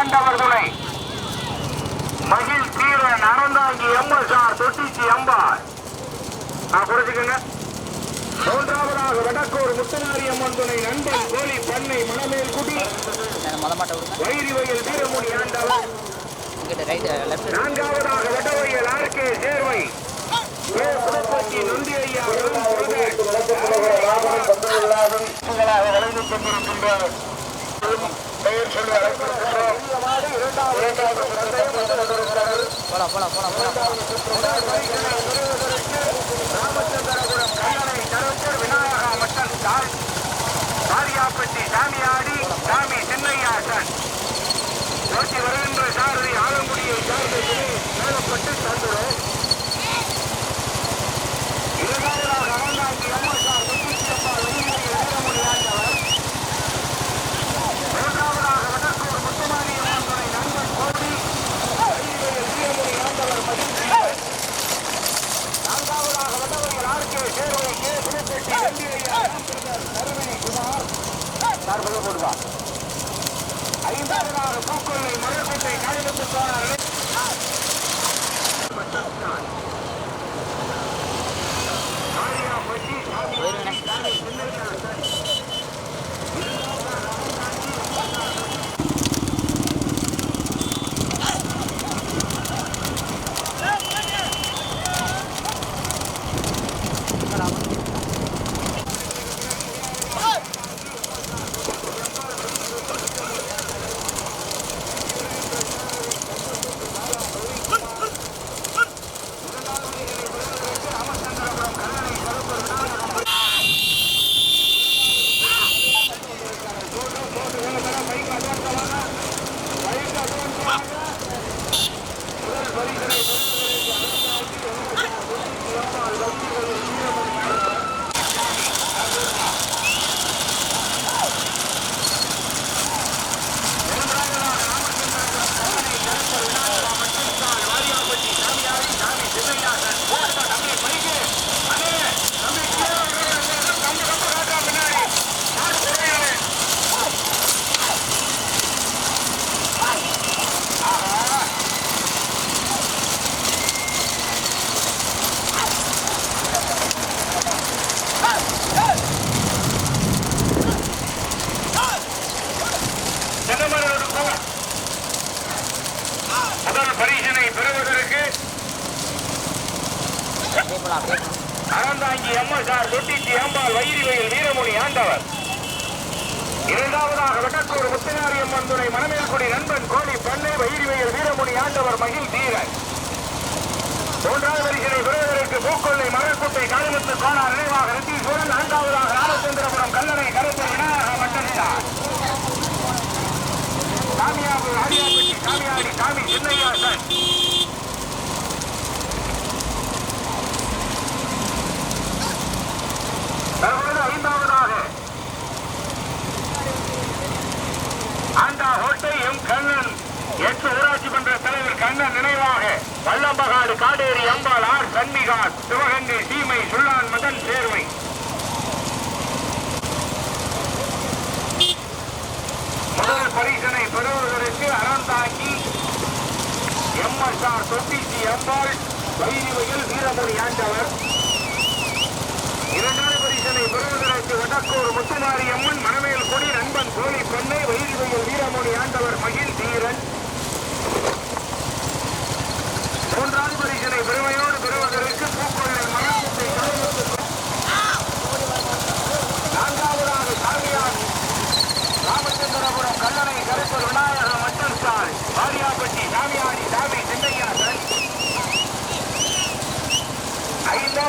ஆண்டவர் துணை மகிழ் தீரன் அறந்தாங்கி எம்எஸ்ஆர் தொட்டிச்சி அம்பாள் குறைச்சிக்கங்க. மூன்றாவதாக வடக்கூர் முத்துமாரி அம்மன் துணை நண்பன் கோழி பண்ணை மணமேல் குடி வைரி வயல் வீரமுடி ஆண்டவர். நான்காவதாக வடவையல் ஆர்கே சேர்வை நொண்டி ஐயா வளைந்து கொண்டிருக்கின்ற பெயர் சொல்லி அழைத்திருக்கின்றோம். ராமச்சந்திரபுரம் கல்லணை கருப்பூர் விநாயகா மட்டன் தாள் காரியாப்பட்டி சாமியாடி சாமி சின்னையாசன் ஓட்டி வருகின்ற சாரதி ஆலங்குடியை சார்ந்த மேலப்பட்டு தந்துடும். இரண்டாவதாக அறந்தாங்கி எம்எஸ்ஆர் தொட்டிச்சியம்பாள் வீரமுடி ஆண்டவர். மூன்றாவதாக வடக்கூர் முத்துமாரி அம்மன் துணை நண்பன் கோடி வீரமுடி ஆண்டவர் மகிழ்ச்சி. நான்காவதாக வடவையில் ஆர்கே சேர்வை கே புதுப்பட்டி வெண்டியையா கருவினை குமார் சார்பக போடுவார். ஐந்தாவதாக பூக்கொள்ளை மரக்கட்டை காயத்துக்கான அறந்தாங்கி எம்எஸ்ஆர் தொட்டிச்சி அம்பாள் வைரி வயல் வீரமுனி ஆண்டவர். இரண்டாவதாக வடக்கூர் முத்துமாரி அம்மன் துணை மணமேல்குடி நண்பன் கோழி பண்ணை வைரி வயல் வீரமுனி ஆண்டவர் மகிழ் தீரன். மூன்றாவது வரிசை பெறுவதற்கு பூக்கொள்ளை மரக்குட்டை காளிமுத்து கோணார் நினைவாக ரித்தீஸ்வரன். நான்காவதாக ராமச்சந்திரபுரம் கல்லணை கருப்பூர் விநாயகா மட்டன் சாமியாபு ஆரியாப்பட்டி சாமியாடி சாமி சின்னையாசன். தற்பொழுது ஐந்தாவதாக ஆண்டா ஹோட்டை எம் கண்ணன் எட்டு ஊராட்சி மன்ற தலைவர் கண்ணன் நினைவாக வல்லம்பகாடு காடேரி அம்பாள் ஆர் சன்மிகான் சிவகங்கை சீமை சுல்லான் மதன் சேர்வை. முதல் பரிசனை பெறுவதற்கு அறந்தாங்கி எம்எஸ்ஆர் தொட்டிச்சி அம்பாள் வைரி வயல் வீரமுடி ஆண்டவர். இரண்டாவது பரிசனை பெறுவதற்கு வடக்கூர் முத்துமாரி அம்மன் மணமேல் கொடி நண்பன் கோழி பண்ணை வைரி வயல் வீரமுடி ஆண்டவர் மகிழ் தீரன். மூன்றாவது பரிசனை பெருமையோடு பெறுவதற்கு பூக்கொள்ளை மரக்குட்டை நான்காவதாக சாமியார் ராமச்சந்திரபுரம் கல்லணை கருப்பூர் விநாயகா மட்டன் ஸ்டால் வாரியாப்பட்டி சாமியாடி சாமி சின்னையாசன். ஐந்தாவது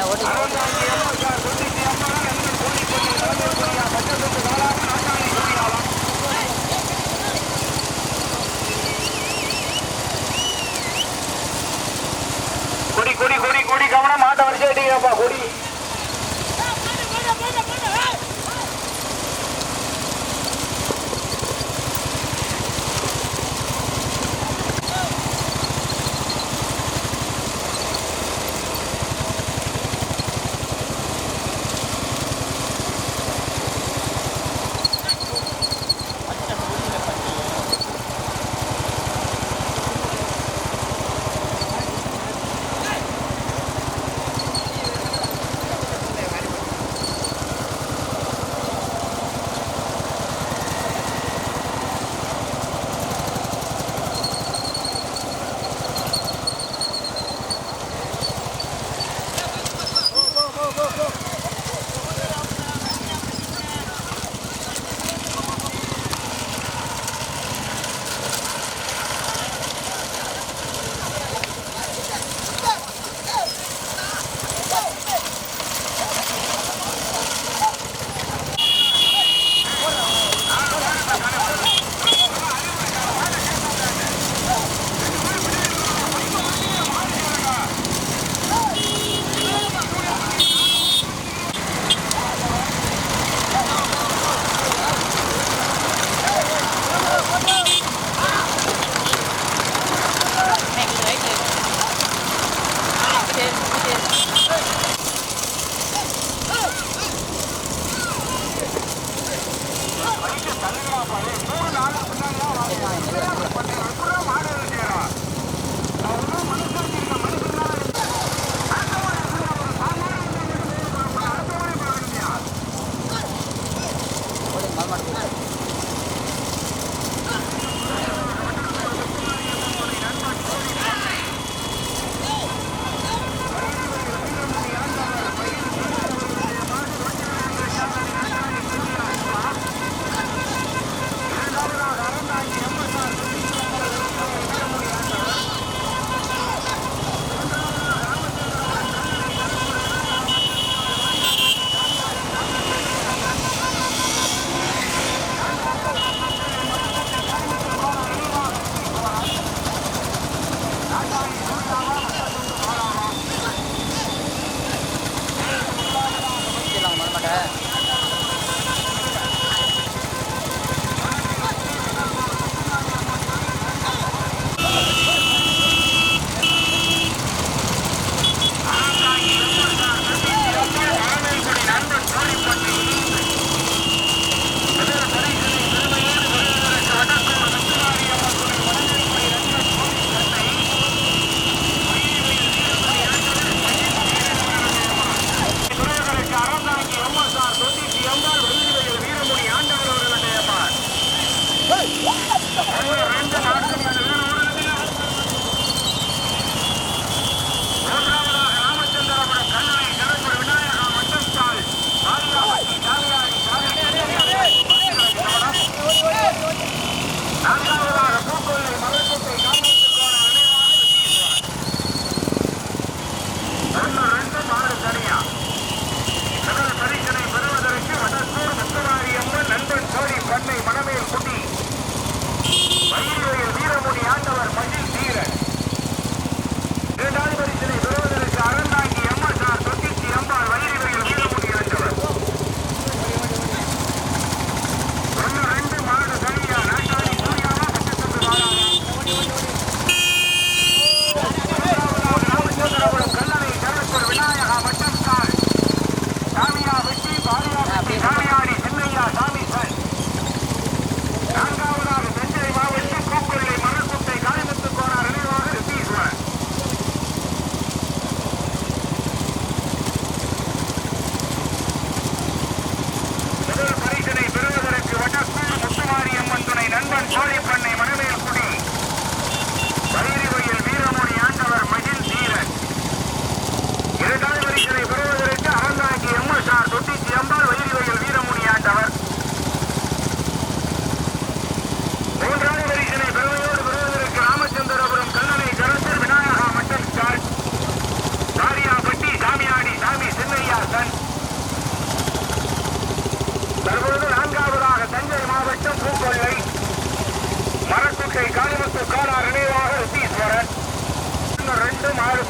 அறந்தாங்கி எம்எஸ்ஆர் தொண்ணூத்தி அம்மா நண்பன் கோழி பண்ணை தலைமை புரியா பச்சத்துக்கு நாளாக நாட்டாளி கூறியாளா கொடி கொடி கொடி கொடி கவனம் மாட்ட வரிசை அடிக்கப்பா கொடி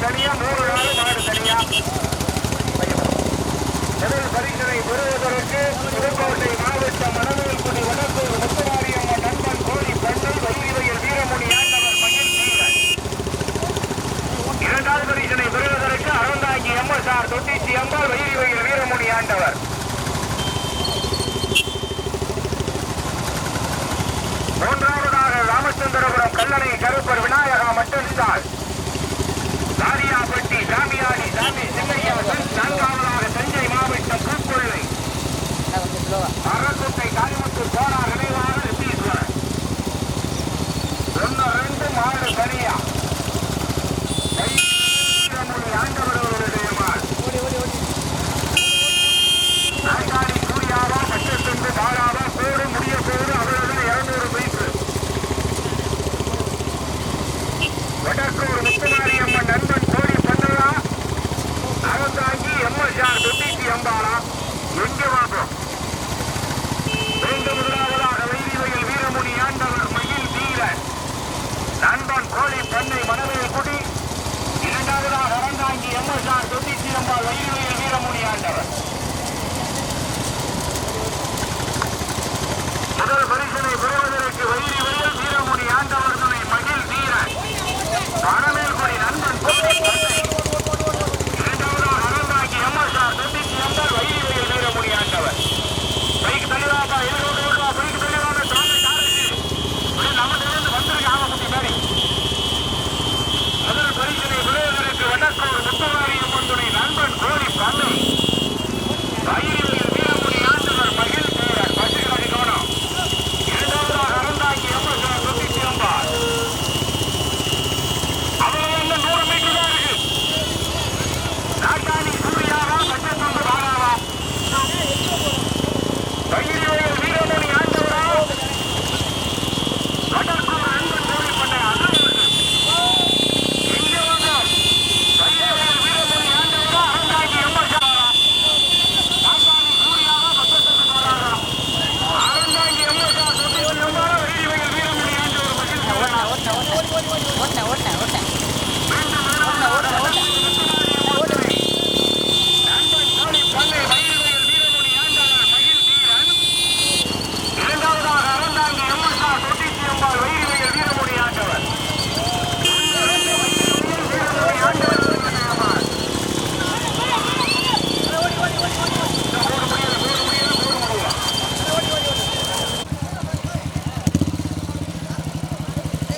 தனியா 3 நாள் மாடு தனியா. முதல் பரிசனை பெறுவதற்கு புதுக்கோட்டை மாவட்டம் மணமேல்குடி வடக்கு முத்துமாரியம்மன் நண்பன் கோழி பண்ணை வைரிவையில் வீரமுனி ஆண்டவர் மகிழ் வீரன். இரண்டாவது பரிசனை பெறுவதற்கு அறந்தாங்கி எம்எஸ்ஆர் தொட்டிச்சி அம்பாள் வைரிவையில் வீரமுனி ஆண்டவர். மூன்றாவதாக ராமச்சந்திரபுரம் கல்லணை கருப்பர் விநாயகா மட்டும்தான். தாரியாப்பட்டி சாமியாடி சாமி சின்னையா. நான்காவதாக தஞ்சை மாவட்டம் பூக்கொள்ளை அரசுத்தை காலிமுத்து போனார்